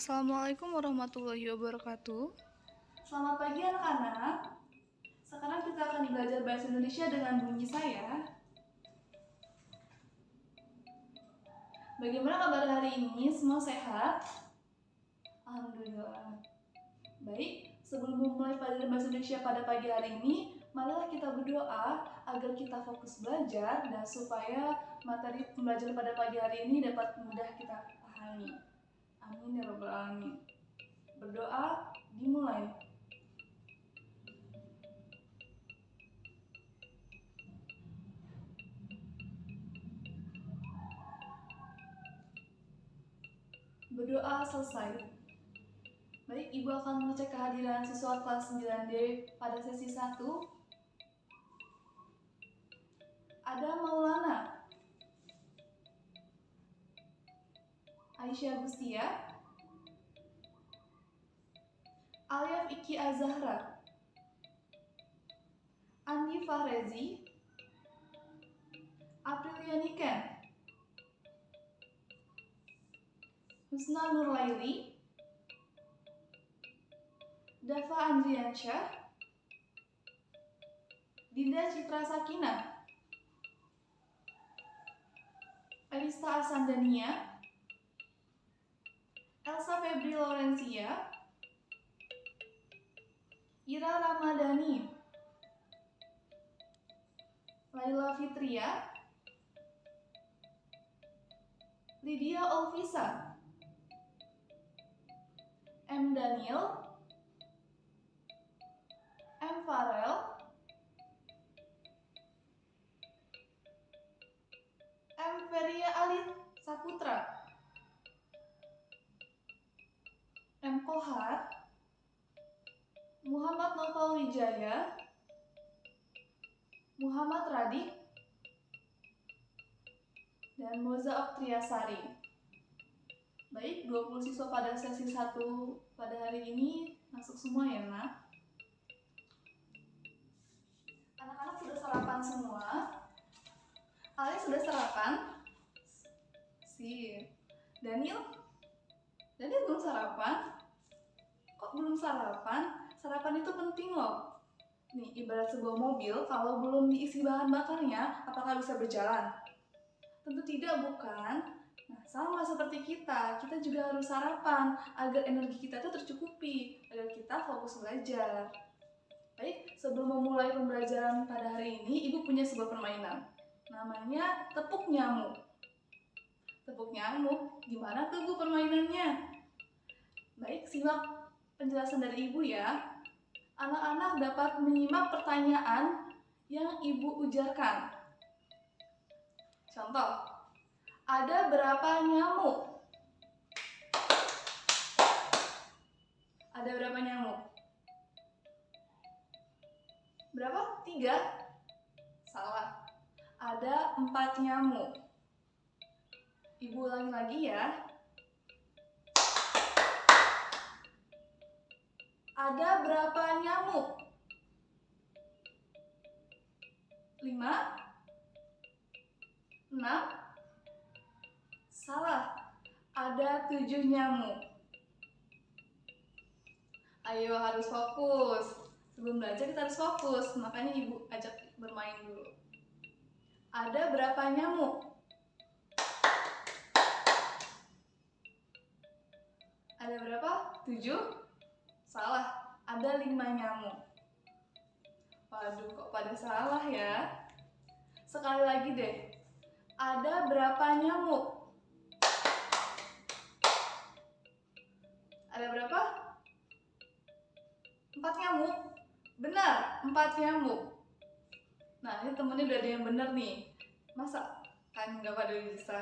Assalamualaikum warahmatullahi wabarakatuh. Selamat pagi anak-anak. Sekarang kita akan belajar bahasa Indonesia dengan bunyi saya. Bagaimana kabar hari ini? Semua sehat? Alhamdulillah. Baik, sebelum memulai pelajaran bahasa Indonesia pada pagi hari ini, marilah kita berdoa agar kita fokus belajar dan supaya materi pembelajaran pada pagi hari ini dapat mudah kita pahami. Amin ya rabbal alamin. Berdoa dimulai. Berdoa selesai. Baik, Ibu akan mengecek kehadiran siswa kelas 9D pada sesi 1. Ada Maulana, Aisyah Gustia, Aliyaf Iki Azahra, Andi Fahrezi, Aprilia Niken, Husna Nurlaili, Dava Andriansyah, Dinda Citra Sakinah, Elista Asandania, Elsa Febri Laurencia, Ira Ramadhani, Laila Fitria, Lydia Olvisa, M. Daniel, M. Farel, M. Feria Alit Saputra, M. Kohar, Muhammad Noval Wijaya, Muhammad Radik, dan Moza Oktriasari. Baik, 20 siswa pada sesi 1 pada hari ini masuk semua ya, Nak? Anak-anak sudah sarapan semua? Ali sudah sarapan? Sip. Daniel belum sarapan? Kok belum sarapan? Sarapan itu penting loh. Nih, ibarat sebuah mobil, kalau belum diisi bahan bakarnya, apakah bisa berjalan? Tentu tidak, bukan? Nah, sama seperti kita juga harus sarapan agar energi kita itu tercukupi, agar kita fokus belajar. Baik, sebelum memulai pembelajaran pada hari ini, Ibu punya sebuah permainan. Namanya tepuk nyamuk. Tepuk nyamuk, gimana tuh Bu permainannya? Baik, simak penjelasan dari Ibu ya. Anak-anak dapat menyimak pertanyaan yang Ibu ujarkan. Contoh, ada berapa nyamuk? Ada berapa nyamuk? Berapa? 3? Salah. Ada 4 nyamuk. Ibu ulangi lagi ya. Ada berapa nyamuk? 5? 6? Salah. Ada 7 nyamuk. Ayo, harus fokus. Sebelum belajar kita harus fokus. Makanya Ibu ajak bermain dulu. Ada berapa nyamuk? Ada berapa? 7? Salah, ada 5 nyamuk. Waduh, kok pada salah ya? Sekali lagi deh. Ada berapa nyamuk? Ada berapa? 4 nyamuk? Benar, 4 nyamuk. Nah, ini temennya udah ada yang benar nih. Masa kan nggak pada bisa?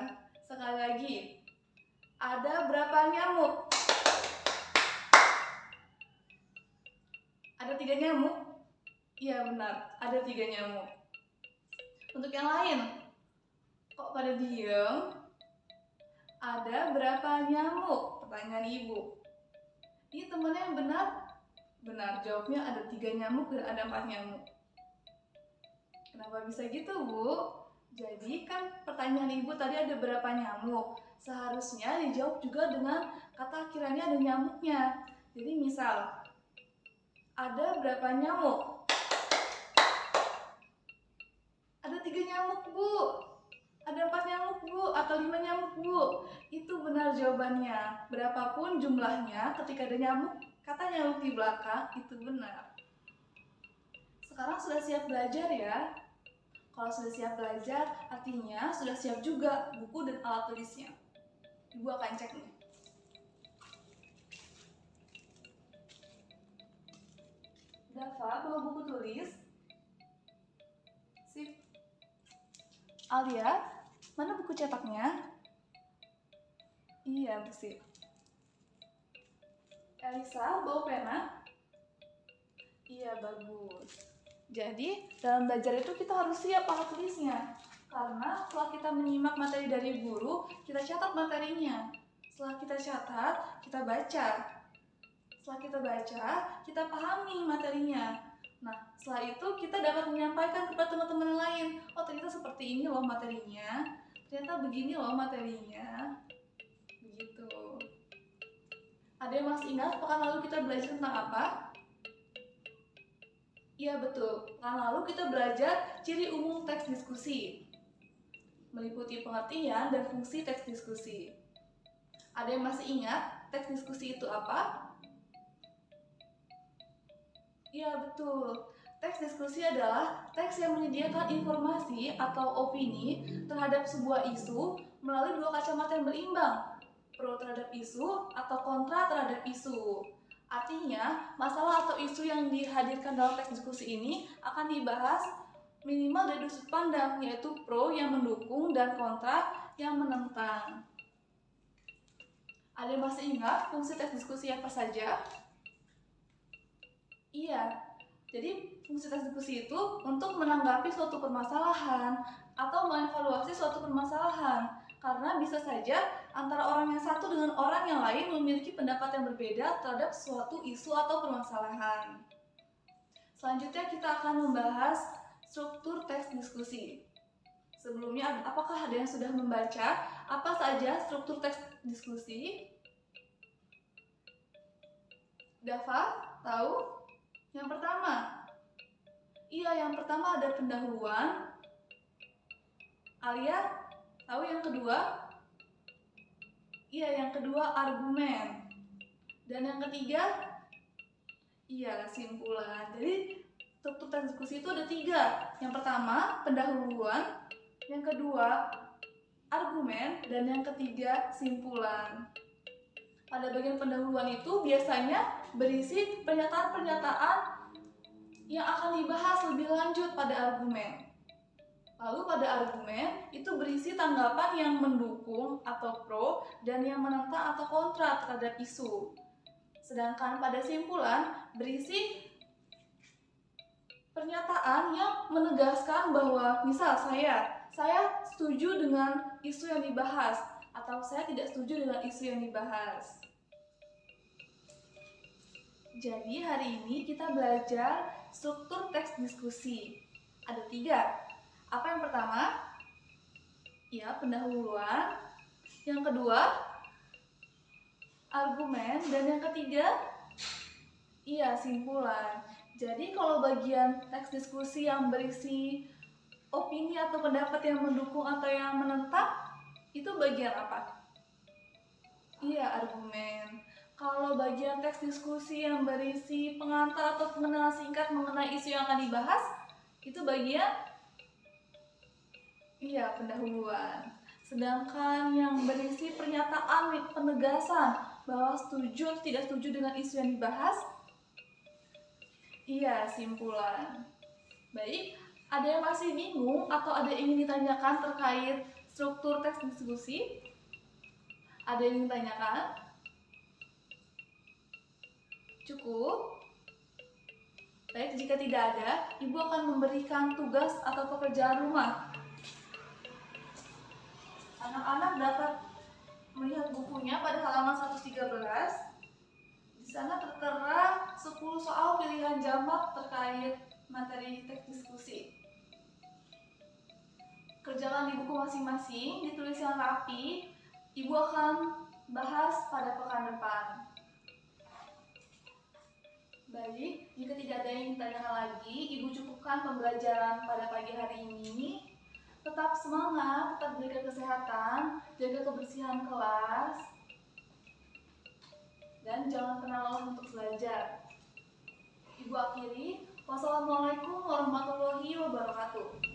Sekali lagi. Ada berapa nyamuk? Ada 3 nyamuk? Iya benar, ada 3 nyamuk. Untuk yang lain, kok pada diem? Ada berapa nyamuk? Pertanyaan Ibu. Ini temennya yang benar? Benar, jawabnya ada 3 nyamuk dan ada 4 nyamuk. Kenapa bisa gitu, Bu? Jadi kan pertanyaan ibu tadi ada berapa nyamuk? Seharusnya dijawab juga dengan kata kiranya ada nyamuknya. Jadi misal, ada berapa nyamuk? Ada 3 nyamuk bu, ada 4 nyamuk bu, atau 5 nyamuk bu. Itu benar jawabannya. Berapapun jumlahnya, ketika ada nyamuk, kata nyamuk di belakang, itu benar. Sekarang sudah siap belajar ya? Kalau sudah siap belajar, artinya sudah siap juga buku dan alat tulisnya. Ibu akan cek nih. Dava, bawa buku tulis. Sip. Alia, mana buku cetaknya? Iya, sip. Elisa, bawa pena? Iya, bagus. Jadi, dalam belajar itu kita harus siap alat tulisnya. Karena setelah kita menyimak materi dari guru, kita catat materinya. Setelah kita catat, kita baca. Setelah kita baca, kita pahami materinya. Nah, setelah itu kita dapat menyampaikan kepada teman-teman lain. Oh, ternyata seperti ini loh materinya. Ternyata begini loh materinya. Begitu. Ada yang masih ingat pekan lalu kita belajar tentang apa? Iya betul, pekan lalu kita belajar ciri umum teks diskusi, meliputi pengertian dan fungsi teks diskusi. Ada yang masih ingat teks diskusi itu apa? Iya betul, teks diskusi adalah teks yang menyediakan informasi atau opini terhadap sebuah isu melalui dua kacamata yang berimbang, pro terhadap isu atau kontra terhadap isu. Artinya, masalah atau isu yang dihadirkan dalam teks diskusi ini akan dibahas minimal dari sudut pandang, yaitu pro yang mendukung dan kontra yang menentang. Ada yang masih ingat fungsi teks diskusi apa saja? Iya, jadi fungsi teks diskusi itu untuk menanggapi suatu permasalahan atau mengevaluasi suatu permasalahan. Karena bisa saja antara orang yang satu dengan orang yang lain memiliki pendapat yang berbeda terhadap suatu isu atau permasalahan. Selanjutnya kita akan membahas struktur teks diskusi. Sebelumnya, apakah ada yang sudah membaca apa saja struktur teks diskusi? Dava, tahu? Yang pertama, yang pertama ada pendahuluan. Alia, tahu yang kedua? Iya, yang kedua argumen. Dan yang ketiga? Iya, kesimpulan. Jadi, struktur teks diskusi itu ada 3. Yang pertama, pendahuluan. Yang kedua, argumen. Dan yang ketiga, simpulan. Pada bagian pendahuluan itu biasanya berisi pernyataan-pernyataan yang akan dibahas lebih lanjut pada argumen. Lalu pada argumen itu berisi tanggapan yang mendukung atau pro dan yang menentang atau kontra terhadap isu. Sedangkan pada simpulan berisi pernyataan yang menegaskan bahwa misal saya setuju dengan isu yang dibahas atau saya tidak setuju dengan isu yang dibahas. Jadi hari ini kita belajar struktur teks diskusi. Ada 3. Apa yang pertama? Ya, pendahuluan. Yang kedua, argumen. Dan yang ketiga, simpulan. Jadi kalau bagian teks diskusi yang berisi opini atau pendapat yang mendukung atau yang menentang, itu bagian apa? Iya, argumen. Kalau bagian teks diskusi yang berisi pengantar atau pengenalan singkat mengenai isu yang akan dibahas, itu bagian pendahuluan. Sedangkan yang berisi pernyataan penegasan bahwa setuju atau tidak setuju dengan isu yang dibahas, simpulan. Baik, ada yang masih bingung atau ada yang ingin ditanyakan terkait struktur teks diskusi? Ada yang ingin ditanyakan? Cukup? Baik, jika tidak ada, Ibu akan memberikan tugas atau pekerjaan rumah. Anak-anak dapat melihat bukunya pada halaman 113. Di sana tertera 10 soal pilihan jamak terkait materi teks diskusi. Kerjaan dikerjakan di buku masing-masing, ditulis yang rapi. Ibu akan bahas pada pekan depan. Baik, jika tidak ada yang ditanyakan lagi, Ibu cukupkan pembelajaran pada pagi hari ini. Tetap semangat, tetap jaga kesehatan, jaga kebersihan kelas, dan jangan pernah lelah untuk belajar. Ibu akhiri, wassalamualaikum warahmatullahi wabarakatuh.